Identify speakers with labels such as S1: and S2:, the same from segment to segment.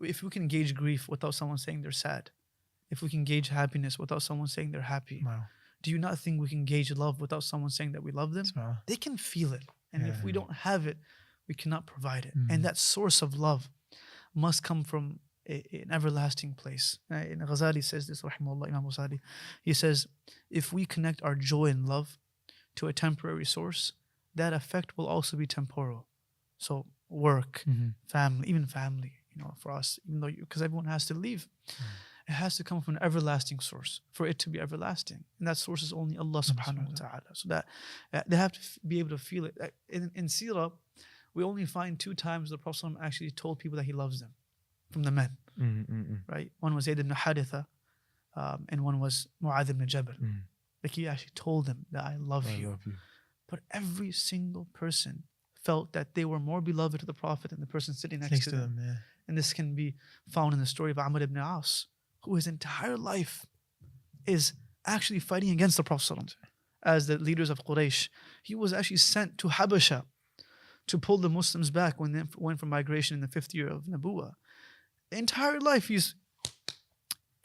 S1: if we can gauge grief without someone saying they're sad, if we can gauge happiness without someone saying they're happy,
S2: Wow.
S1: do you not think we can gauge love without someone saying that we love them?
S2: Wow.
S1: They can feel it. And if we
S2: Yeah.
S1: don't have it, we cannot provide it.
S2: Mm.
S1: And that source of love must come from an everlasting place. And Ghazali says this, rahimahullah, Imam Ghazali. He says, if we connect our joy and love to a temporary source, that effect will also be temporal. So work, family, even family, for us, even though because everyone has to leave, it has to come from an everlasting source for it to be everlasting. And that source is only Allah subhanahu wa ta'ala. So that they have to be able to feel it. In Sirah, we only find 2 times the Prophet actually told people that he loves them from the men. Right? One was Zayd ibn Haritha, and one was Mu'adh ibn Jabal. Like he actually told them that I love you. But every single person felt that they were more beloved to the Prophet than the person sitting next to them.
S2: Yeah.
S1: And this can be found in the story of Amr ibn As, who his entire life is actually fighting against the Prophet as the leaders of Quraysh. He was actually sent to Habasha to pull the Muslims back when they went for migration in the 5th year of Nabuwah. The entire life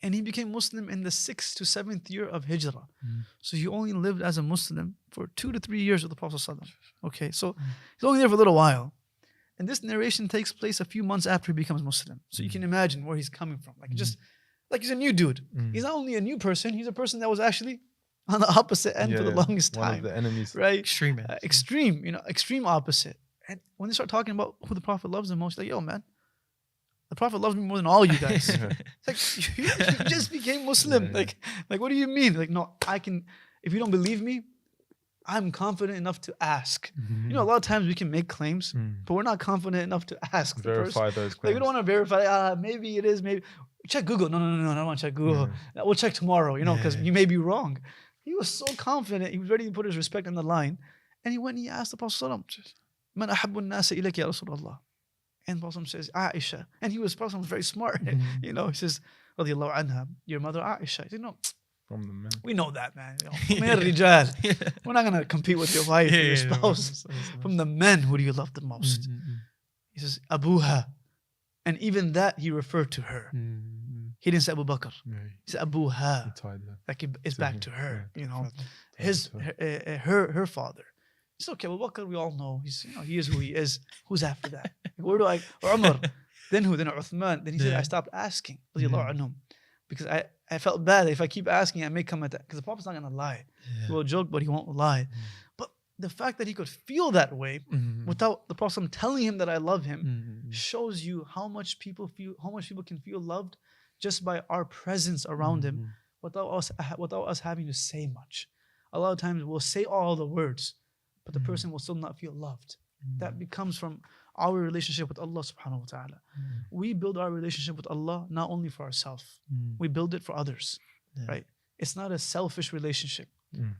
S1: and he became Muslim in the 6th to 7th year of Hijrah. So he only lived as a Muslim for 2 to 3 years with the Prophet. Okay, so he's only there for a little while. And this narration takes place a few months after he becomes Muslim. So you can imagine where he's coming from. Like he's a new dude. He's not only a new person, he's a person that was actually on the opposite end for the longest time.
S3: One of the enemies.
S1: Right?
S2: Extreme.
S1: Extreme opposite. And when they start talking about who the Prophet loves the most, like, yo, man, the Prophet loves me more than all you guys. It's like, you just became Muslim. Like, what do you mean? Like, no, I can, if you don't believe me, I'm confident enough to ask. A lot of times we can make claims, but we're not confident enough to ask.
S3: Verify those claims.
S1: Like, we don't want to verify, maybe it is, maybe. Check Google. No, I don't want to check Google. We'll check tomorrow, because you may be wrong. He was so confident. He was ready to put his respect on the line. And he went and he asked the Prophet, Man ahabbu an-nasa ilayka ya Rasulullah. And the Prophet says, Aisha. And the Prophet was very smart. He says, Radiyallahu anha, your mother Aisha. He said, no.
S3: From the men.
S1: We know that, man. We're not going to compete with your wife or your spouse. From the men, who do you love the most? He says, Abuha. And even that, he referred to her. He didn't say Abu Bakr. He said Abuha. Like it's back to her. Her father. It's okay, Abu Bakr, we all know. He is who he is. Who's after that? Where do I? Or Umar. Then who? Then Uthman. Then he said, I stopped asking. Because I felt bad. If I keep asking, I may come at that. Because the Prophet's not going to lie. He will joke, but he won't lie. But the fact that he could feel that way without the Prophet telling him that I love him shows you how much people can feel loved just by our presence around him without us having to say much. A lot of times we'll say all the words, but the person will still not feel loved. That becomes from our relationship with Allah subhanahu wa ta'ala. We build our relationship with Allah not only for ourselves, we build it for others, right? It's not a selfish relationship.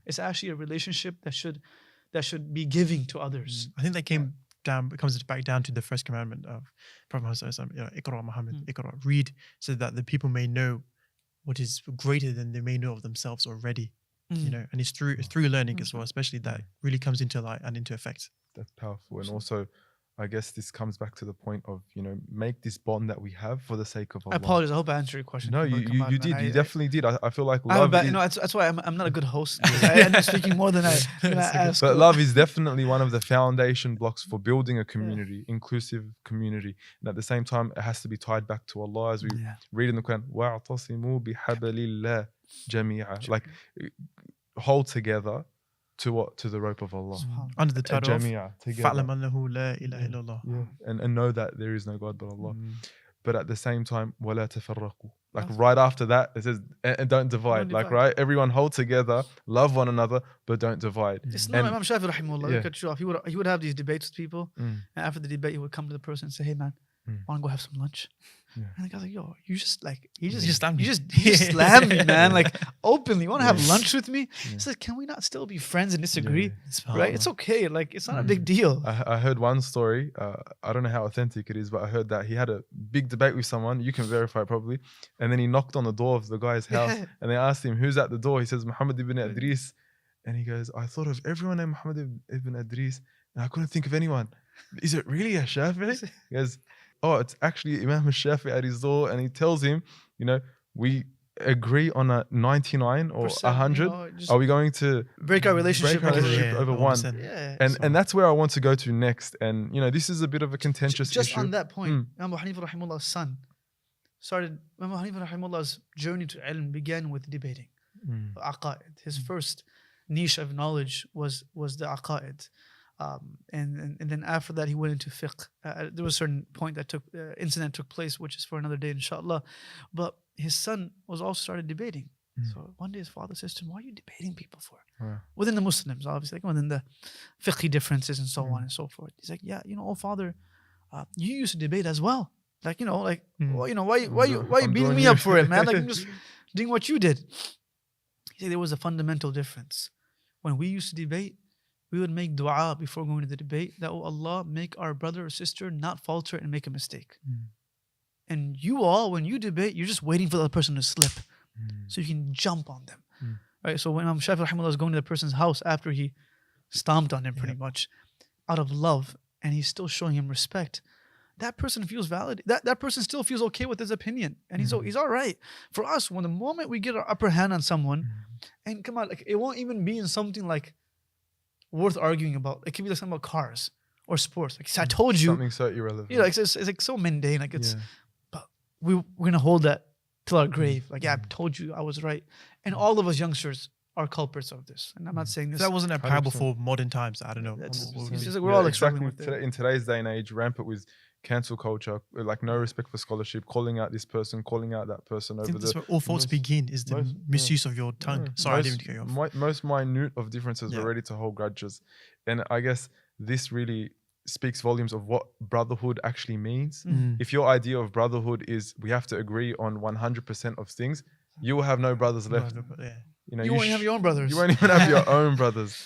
S1: It's actually a relationship that should be giving to others.
S2: I think that comes back down to the first commandment of Prophet Muhammad, Iqra Muhammad, Iqra, read, so that the people may know what is greater than they may know of themselves already. And it's through learning as well, especially that really comes into light and into effect.
S3: That's powerful. And also, I guess this comes back to the point of, make this bond that we have for the sake of Allah.
S1: I apologize. I hope I answered your question.
S3: No, you did. You definitely did. I feel like love
S1: that's why I'm not a good host. I end up speaking more than I ask.
S3: But love is definitely one of the foundation blocks for building a community, inclusive community. And at the same time, it has to be tied back to Allah, as we read in the Quran, وَاعْتَصِمُوا بِحَبَلِ اللَّهِ جَمِيعًا. Like, hold together to the rope of Allah.
S2: Under the title of فَعْلَمْ أَنَّهُ لَا إِلَهَ إِلَّا اللَّهُ.
S3: And know that there is no God but Allah. But at the same time, وَلَا تَفَرَّقُوا. Like right after that, it says, and don't divide. Like, right? Everyone hold together, love one another, but don't divide.
S1: It's not Imam Shafi rahimahullah. He would have these debates with people. And after the debate, he would come to the person and say, hey man, want to go have some lunch? And the guy's like, yo, you just slammed me, man. Like, openly, you want to have lunch with me? He said, can we not still be friends and disagree? Right? It's okay. Like, it's not a big deal.
S3: I heard one story. I don't know how authentic it is, but I heard that he had a big debate with someone. You can verify it probably. And then he knocked on the door of the guy's house and they asked him, who's at the door? He says, Muhammad ibn Idris. And he goes, I thought of everyone named Muhammad ibn Idris and I couldn't think of anyone. Is it really a Shafi'i? He goes, oh, it's actually Imam Shafi'i at his door, and he tells him, you know, we agree on a 99 or 100. Are we going to
S1: break our relationship
S3: over one?
S1: Yeah.
S3: And that's where I want to go to next. And, you know, this is a bit of a contentious
S1: just
S3: issue.
S1: on that point, Imam Abu Hanifa rahimahullah's son started, Imam Hanifa rahimahullah's journey to ilm began with debating. Aqa'id. His first niche of knowledge was the aqa'id. And then after that he went into fiqh. There was a certain point that incident took place, which is for another day inshallah. But his son was also started debating. So one day his father says to him, "Why are you debating people for?" Within the Muslims, obviously, like within the fiqh differences and so on and so forth. He's like, "Yeah, you know, oh father, you used to debate as well. Like, you know, like, well, you know, why you beating me up for it, man? Like, I'm just doing what you did." He said there was a fundamental difference. When we used to debate, we would make dua before going to the debate that, "Oh Allah, make our brother or sister not falter and make a mistake." And you all, when you debate, you're just waiting for the other person to slip so you can jump on them. Right? So when Imam Shafi'i rahimahullah is going to the person's house after he stomped on him pretty much out of love, and he's still showing him respect, that person feels valid. That person still feels okay with his opinion, and he's all right. For us, when the moment we get our upper hand on someone, and come on, like it won't even be in something like worth arguing about. It could be like something about cars or sports. Like I told you,
S3: something so irrelevant.
S1: You know, it's like so mundane. Like it's, but we're gonna hold that till our grave. Like, yeah, I told you I was right. And all of us youngsters are culprits of this. And I'm not saying this.
S2: That wasn't a parable for modern times. I don't know.
S1: It's just like we're all like struggling with it.
S3: In today's day and age, rampant with cancel culture, like no respect for scholarship, calling out this person, calling out that person over
S2: that's where all faults begin, is the misuse of your tongue. Sorry, I didn't cut you off.
S3: Most minute of differences are ready to hold grudges. And I guess this really speaks volumes of what brotherhood actually means. If your idea of brotherhood is we have to agree on 100% of things, you will have no brothers left.
S1: You won't have your own brothers.
S3: You won't even have your own brothers.